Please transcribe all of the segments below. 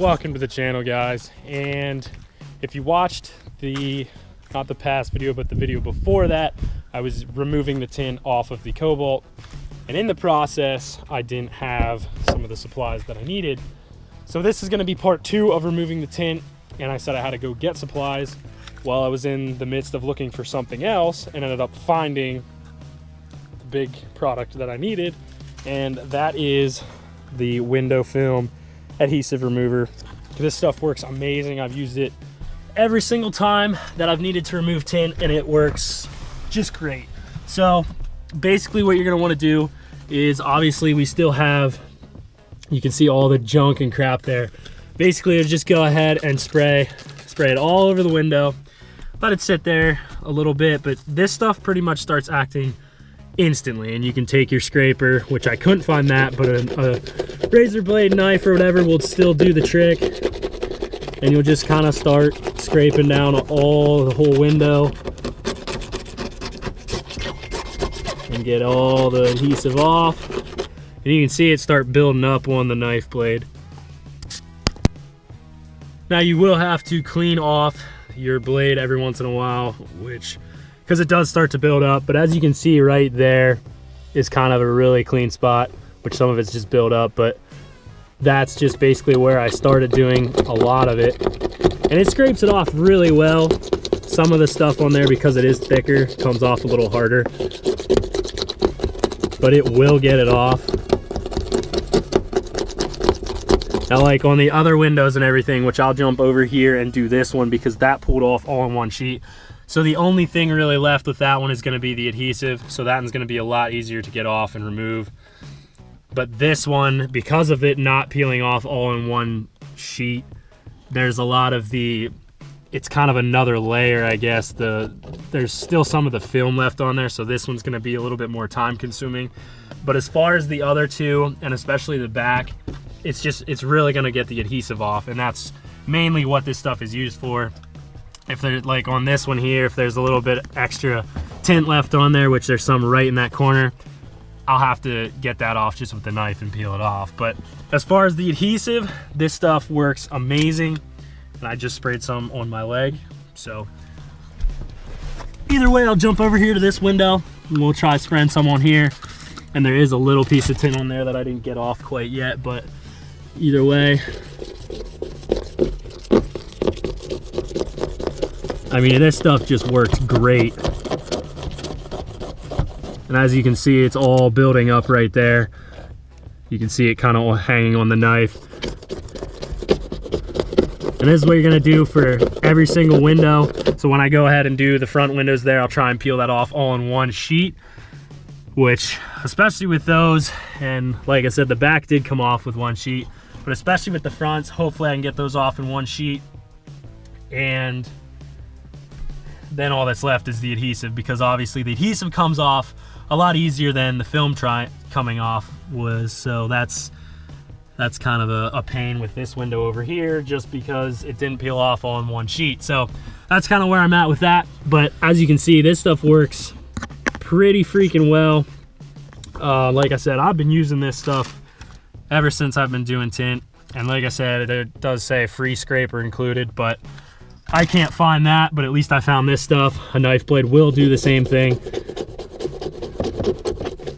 Welcome to the channel, guys. And if you watched not the past video, but the video before that, I was removing the tint off of the Cobalt, and in the process I didn't have some of the supplies that I needed. So this is going to be part 2 of removing the tint, and I said I had to go get supplies while I was in the midst of looking for something else, and ended up finding the big product that I needed, and that is the window film adhesive remover. This stuff works amazing. I've used it every single time that I've needed to remove tint, and it works just great. So basically what you're going to want to do is, obviously we still have, you can see all the junk and crap there. Basically just go ahead and spray it all over the window, let it sit there a little bit, but this stuff pretty much starts acting instantly, and you can take your scraper, which I couldn't find that, but a razor blade knife or whatever will still do the trick, and you'll just kind of start scraping down the whole window and get all the adhesive off, and you can see it start building up on the knife blade. Now you will have to clean off your blade every once in a while, because it does start to build up, but as you can see right there is kind of a really clean spot, which some of it's just built up, but that's just basically where I started doing a lot of it, and it scrapes it off really well. Some of the stuff on there, because it is thicker, comes off a little harder, but it will get it off. Now, like on the other windows and everything, which I'll jump over here and do this one because that pulled off all in one sheet. So the only thing really left with that one is going to be the adhesive. So that one's going to be a lot easier to get off and remove. But this one, because of it not peeling off all in one sheet, there's a lot of it's kind of another layer, I guess. There's still some of the film left on there, so this one's going to be a little bit more time consuming. But as far as the other two, and especially the back, it's really going to get the adhesive off, and that's mainly what this stuff is used for. If there's, like on this one here, if there's a little bit extra tint left on there, which there's some right in that corner, I'll have to get that off just with the knife and peel it off. But as far as the adhesive, this stuff works amazing, and I just sprayed some on my leg. So either way, I'll jump over here to this window and we'll try spraying some on here. And there is a little piece of tint on there that I didn't get off quite yet, but either way, I mean, this stuff just works great. And as you can see, it's all building up right there. You can see it kind of hanging on the knife. And this is what you're gonna do for every single window. So when I go ahead and do the front windows there, I'll try and peel that off all in one sheet, which, especially with those, and like I said, the back did come off with one sheet, but especially with the fronts, hopefully I can get those off in one sheet. And then all that's left is the adhesive, because obviously the adhesive comes off a lot easier than the film coming off was. So that's kind of a pain with this window over here, just because it didn't peel off all in one sheet. So that's kind of where I'm at with that. But as you can see, this stuff works pretty freaking well. Like I said, I've been using this stuff ever since I've been doing tint, and like I said, it does say free scraper included, but I can't find that. But at least I found this stuff. A knife blade will do the same thing.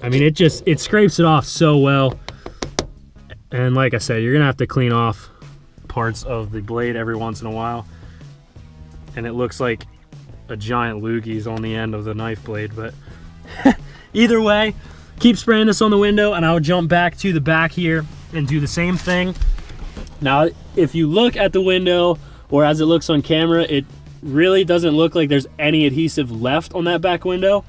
I mean, it scrapes it off so well. And like I said, you're gonna have to clean off parts of the blade every once in a while, and it looks like a giant loogies on the end of the knife blade. But either way, keep spraying this on the window, and I'll jump back to the back here and do the same thing. Now, if you look at the window, or as it looks on camera, it really doesn't look like there's any adhesive left on that back window.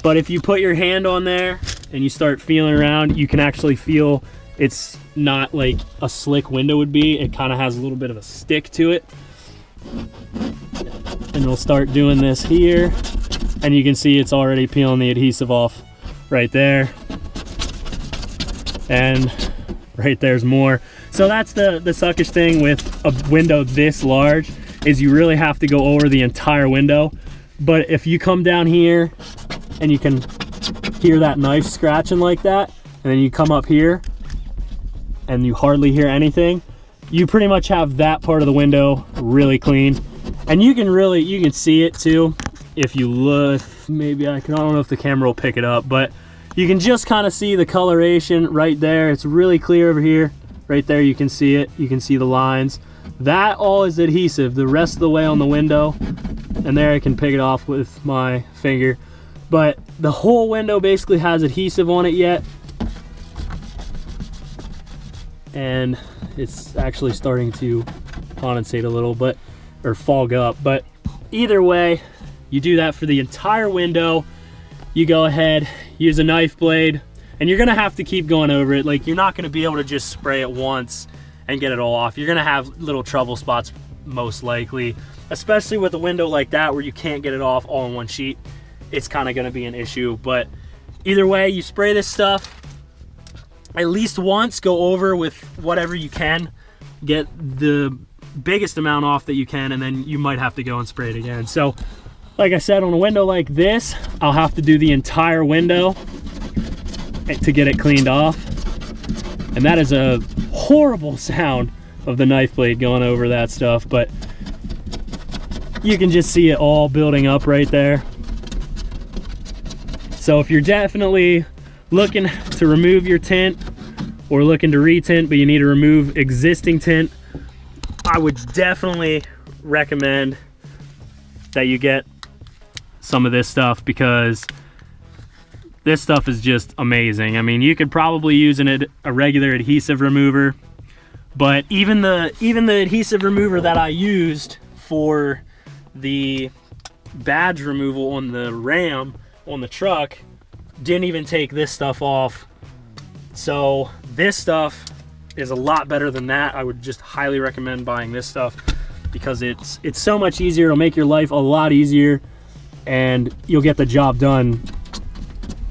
But if you put your hand on there and you start feeling around, you can actually feel it's not like a slick window would be. It kind of has a little bit of a stick to it. And we'll start doing this here, and you can see it's already peeling the adhesive off right there. And right there's more. So that's the suckish thing with a window this large, is you really have to go over the entire window. But if you come down here and you can hear that knife scratching like that, and then you come up here and you hardly hear anything, you pretty much have that part of the window really clean. And you can see it too if you look. Maybe I don't know if the camera will pick it up, but you can just kind of see the coloration right there. It's really clear over here. Right there you can see it. You can see the lines. That all is adhesive the rest of the way on the window. And there I can pick it off with my finger. But the whole window basically has adhesive on it yet. And it's actually starting to condensate a little bit, or fog up. But either way, you do that for the entire window. You go ahead, use a knife blade, and you're gonna have to keep going over it. Like, you're not gonna be able to just spray it once and get it all off. You're gonna have little trouble spots most likely, especially with a window like that where you can't get it off all in one sheet. It's kind of gonna be an issue. But either way, you spray this stuff at least once, go over with whatever you can, get the biggest amount off that you can, and then you might have to go and spray it again. So like I said, on a window like this, I'll have to do the entire window to get it cleaned off. And that is a horrible sound of the knife blade going over that stuff, but you can just see it all building up right there. So if you're definitely looking to remove your tint or looking to retint, but you need to remove existing tint, I would definitely recommend that you get some of this stuff, because this stuff is just amazing. I mean, you could probably use a regular adhesive remover, but even the adhesive remover that I used for the badge removal on the Ram on the truck didn't even take this stuff off. So this stuff is a lot better than that. I would just highly recommend buying this stuff because it's so much easier. It'll make your life a lot easier, and you'll get the job done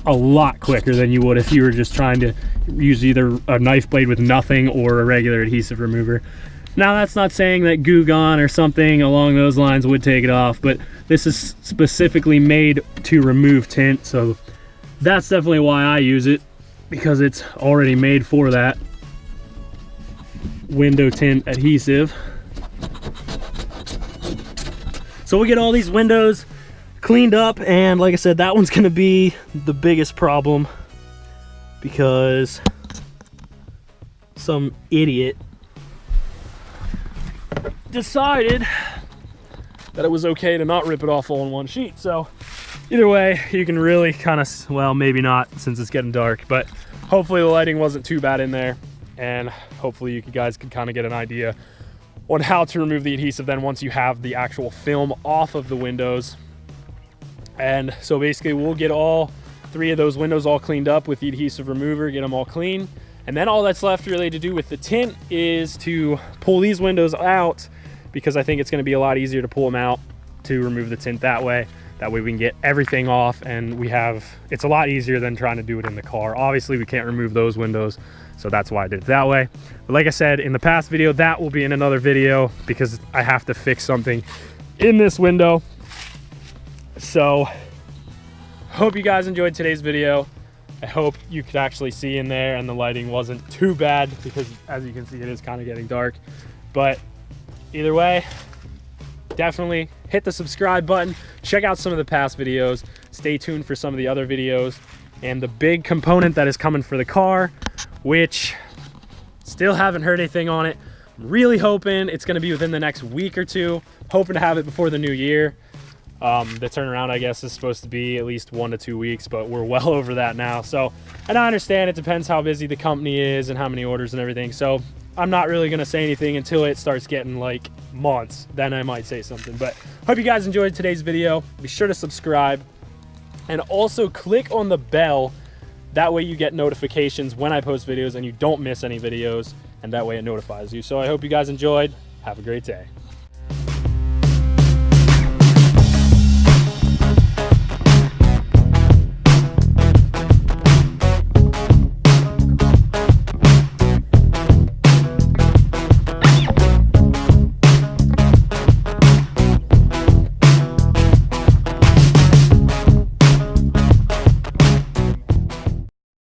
a lot quicker than you would if you were just trying to use either a knife blade with nothing or a regular adhesive remover. Now, that's not saying that Goo Gone or something along those lines would take it off, but this is specifically made to remove tint, so that's definitely why I use it, because it's already made for that. Window tint adhesive. So we get all these windows cleaned up, and like I said, that one's gonna be the biggest problem because some idiot decided that it was okay to not rip it off all in one sheet. So either way, you can really kind of, well, maybe not since it's getting dark, but hopefully the lighting wasn't too bad in there, and hopefully you guys could kind of get an idea on how to remove the adhesive then once you have the actual film off of the windows. And so basically we'll get all 3 of those windows all cleaned up with the adhesive remover, get them all clean. And then all that's left really to do with the tint is to pull these windows out, because I think it's gonna be a lot easier to pull them out to remove the tint that way. That way we can get everything off, and it's a lot easier than trying to do it in the car. Obviously we can't remove those windows, so that's why I did it that way. But like I said in the past video, that will be in another video because I have to fix something in this window. So hope you guys enjoyed today's video. I hope you could actually see in there and the lighting wasn't too bad, because as you can see, it is kind of getting dark. But either way, definitely hit the subscribe button, check out some of the past videos, stay tuned for some of the other videos, and the big component that is coming for the car, which still haven't heard anything on it. I'm really hoping it's going to be within the next week or two, hoping to have it before the new year. The turnaround, I guess, is supposed to be at least 1 to 2 weeks, but we're well over that now. So, and I understand it depends how busy the company is and how many orders and everything. So I'm not really going to say anything until it starts getting like months. Then I might say something. But hope you guys enjoyed today's video. Be sure to subscribe and also click on the bell. That way you get notifications when I post videos and you don't miss any videos, and that way it notifies you. So I hope you guys enjoyed. Have a great day.